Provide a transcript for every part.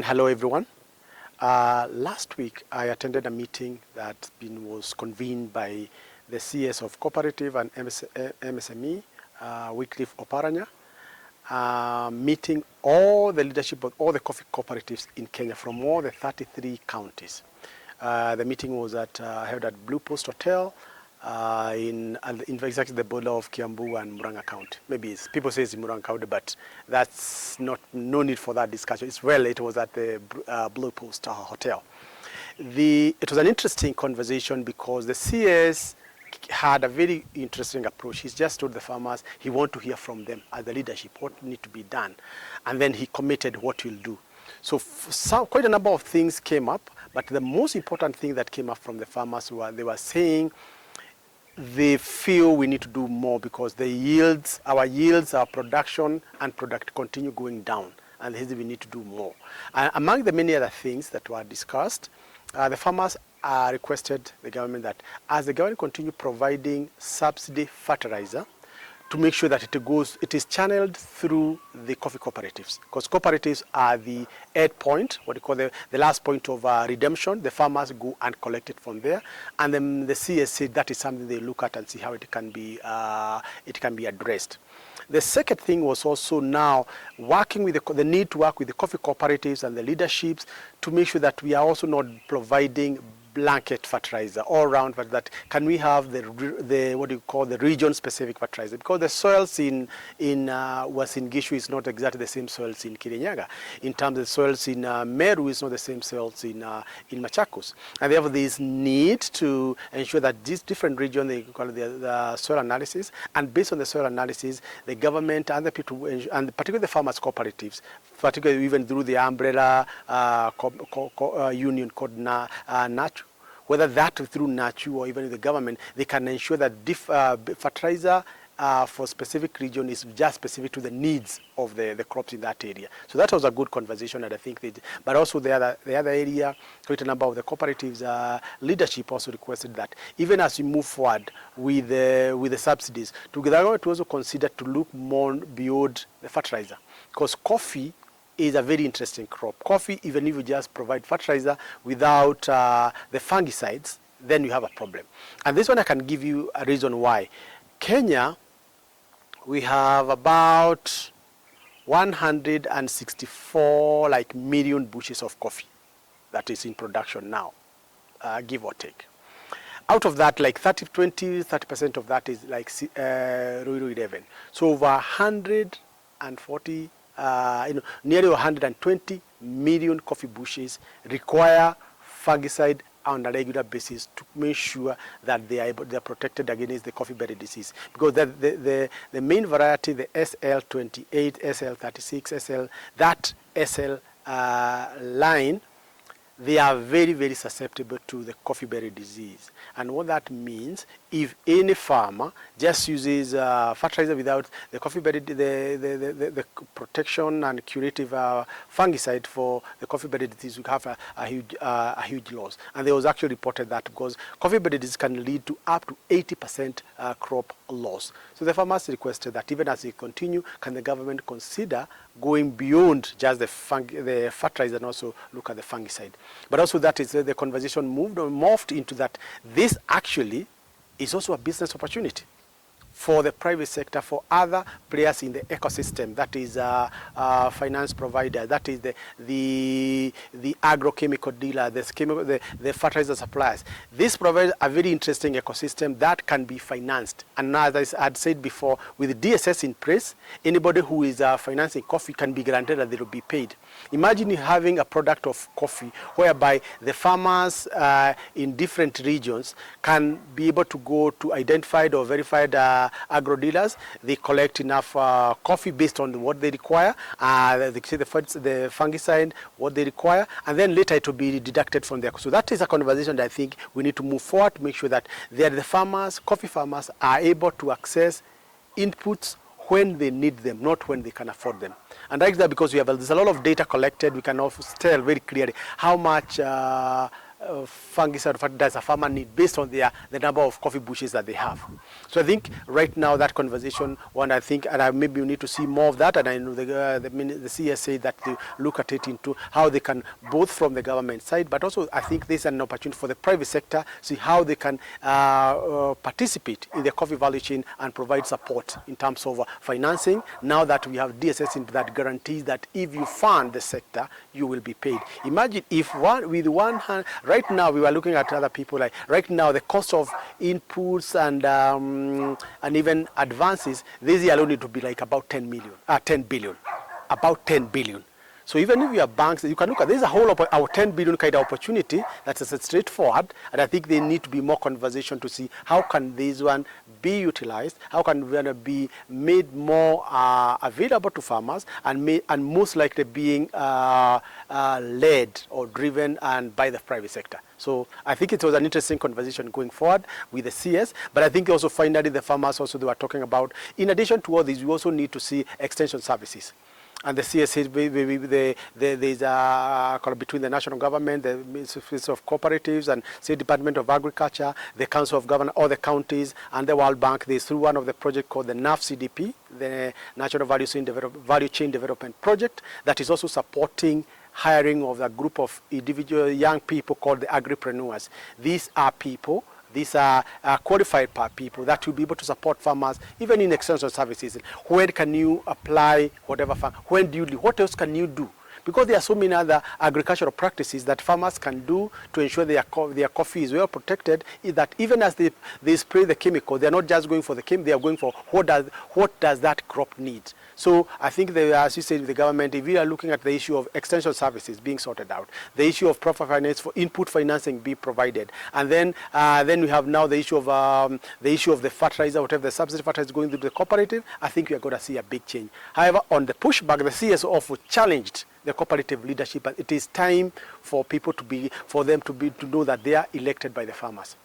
Hello everyone. Last week I attended a meeting that was convened by the CS of Cooperative and MSME, Wycliffe Oparanya, meeting all the leadership of all the coffee cooperatives in Kenya from all the 33 counties. The meeting was held at Blue Post Hotel in exactly the border of Kiambu and Murang'a County. Maybe people say it's Murang'a County, but that's no need for that discussion. It was at the Blue Post Hotel. It was an interesting conversation because the CS had a very interesting approach. He's just told the farmers he wants to hear from them as the leadership what needs to be done, and then he committed what he'll do. So quite a number of things came up, but the most important thing that came up from the farmers they were saying they feel we need to do more because our production and product continue going down, and we need to do more. Among the many other things that were discussed, the farmers requested the government that as the government continue providing subsidy fertilizer, to make sure that it is channeled through the coffee cooperatives, because cooperatives are the end point, what you call the last point of redemption. The farmers go and collect it from there, and then the CS said that is something they look at and see how it can be addressed. The second thing was also now working with the need to work with the coffee cooperatives and the leaderships to make sure that we are also not providing blanket fertilizer all around, but that can we have the region specific fertilizer, because the soils in Uasin Gishu is not exactly the same soils in Kirinyaga. In terms of the soils in Meru is not the same soils in Machakos, and therefore there is need to ensure that these different regions, they call it the soil analysis, and based on the soil analysis, the government and the people, and particularly the farmers cooperatives, particularly even through the umbrella union called NACHU, whether that through NACHU or even the government, they can ensure that fertilizer for specific region is just specific to the needs of the crops in that area. So that was a good conversation, and I think but also the other area, quite a number of the cooperatives leadership also requested that even as we move forward with the subsidies, to also consider to look more beyond the fertilizer, because coffee is a very interesting crop. Coffee, even if you just provide fertilizer without the fungicides, then you have a problem. And this one I can give you a reason why. Kenya, we have about 164 million bushels of coffee that is in production now, give or take. Out of that, 30% of that is Ruiru 11. So over 140 nearly 120 million coffee bushes require fungicide on a regular basis to make sure that they are protected against the coffee berry disease. Because the main variety, the SL28, SL36, that SL line, they are very, very susceptible to the coffee berry disease. And what that means, if any farmer just uses fertilizer without the coffee berry, the protection and curative fungicide for the coffee berry disease, we have a huge loss. And there was actually reported that because coffee berry disease can lead to up to 80% crop loss. So the farmers requested that even as they continue, can the government consider going beyond just the fertilizer and also look at the fungicide. But also that is the conversation morphed into that this actually is also a business opportunity for the private sector, for other players in the ecosystem, that is finance provider, that is the agrochemical dealer, the fertilizer suppliers. This provides a very interesting ecosystem that can be financed. And as I had said before, with DSS in place, anybody who is financing coffee can be guaranteed that they will be paid. Imagine having a product of coffee whereby the farmers in different regions can be able to go to identified or verified agro dealers. They collect enough coffee based on what they require, the fungicide, what they require, and then later it will be deducted from there. So that is a conversation that I think we need to move forward to make sure that the farmers, coffee farmers, are able to access inputs when they need them, not when they can afford them. And that's because there's a lot of data collected. We can also tell very clearly how much fungicide or fertilizer a farmer need based on the number of coffee bushes that they have. So I think right now that conversation, maybe we need to see more of that, and I know the CS said that they look at it into how they can, both from the government side, but also I think there's an opportunity for the private sector, see how they can participate in the coffee value chain and provide support in terms of financing, now that we have DSS that guarantees that if you fund the sector, you will be paid. Imagine if with one hand, right now we were looking at other people, like right now the cost of inputs and even advances, this year alone need to be like about 10 billion, about 10 billion. So even if you have banks, you can look at, there's a whole our 10 billion kind of opportunity that is straightforward, and I think there need to be more conversation to see how can this one be utilized, how can it be made more available to farmers, and most likely being led or driven and by the private sector. So I think it was an interesting conversation going forward with the CS, but I think also finally the farmers also, they were talking about, in addition to all this, we also need to see extension services. And the CS says there's a between the national government, the Ministry of Cooperatives, and State Department of Agriculture, the Council of Governors, all the counties, and the World Bank. There's through one of the project called the NAF-CDP, the National Value Chain Development Project, that is also supporting hiring of a group of individual young people called the agripreneurs. These are people. These are qualified people that will be able to support farmers, even in extension services. Where can you apply whatever farm? When do you leave? What else can you do? Because there are so many other agricultural practices that farmers can do to ensure their coffee is well protected, that even as they spray the chemical, they're not just going for the chemical, they are going for what does that crop need. So I think, as you said, the government, if we are looking at the issue of extension services being sorted out, the issue of proper finance for input financing be provided, and then we have now the issue of the fertilizer, whatever the subsidy fertilizer going to the cooperative, I think we are going to see a big change. However, on the pushback, the CS also challenged the cooperative leadership, and it is time for people to know that they are elected by the farmers.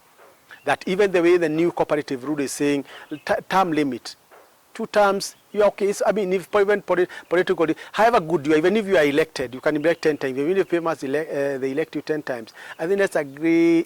That even the way the new cooperative rule is saying, term limit, 2 terms, you're okay. I mean, if even politically, however good you are, even if you are elected, you can elect 10 times. Even if farmers they elect you 10 times. I think let's agree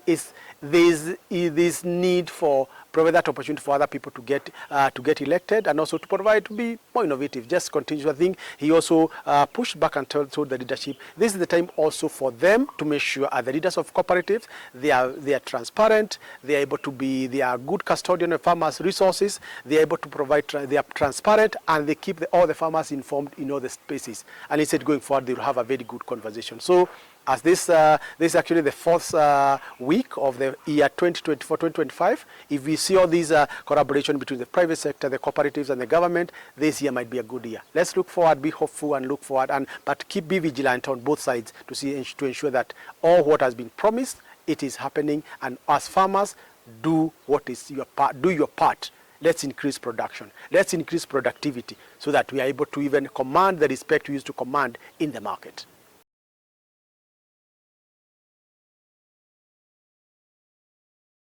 there's this need for provide that opportunity for other people to get elected, and also to provide to be more innovative. Just continue. I think he also pushed back and told the leadership this is the time also for them to make sure the leaders of cooperatives they are transparent, they are good custodian of farmers' resources, they are able to provide, they are transparent, and they keep all the farmers informed in all the spaces. And he said going forward they will have a very good conversation. So as this is actually the 4th week of the year 2024-2025. If we see all these collaboration between the private sector, the cooperatives, and the government, this year might be a good year. Let's look forward, be hopeful, and look forward, but be vigilant on both sides to ensure that all what has been promised, it is happening. And as farmers, do what is your part. Do your part. Let's increase production. Let's increase productivity so that we are able to even command the respect we used to command in the market.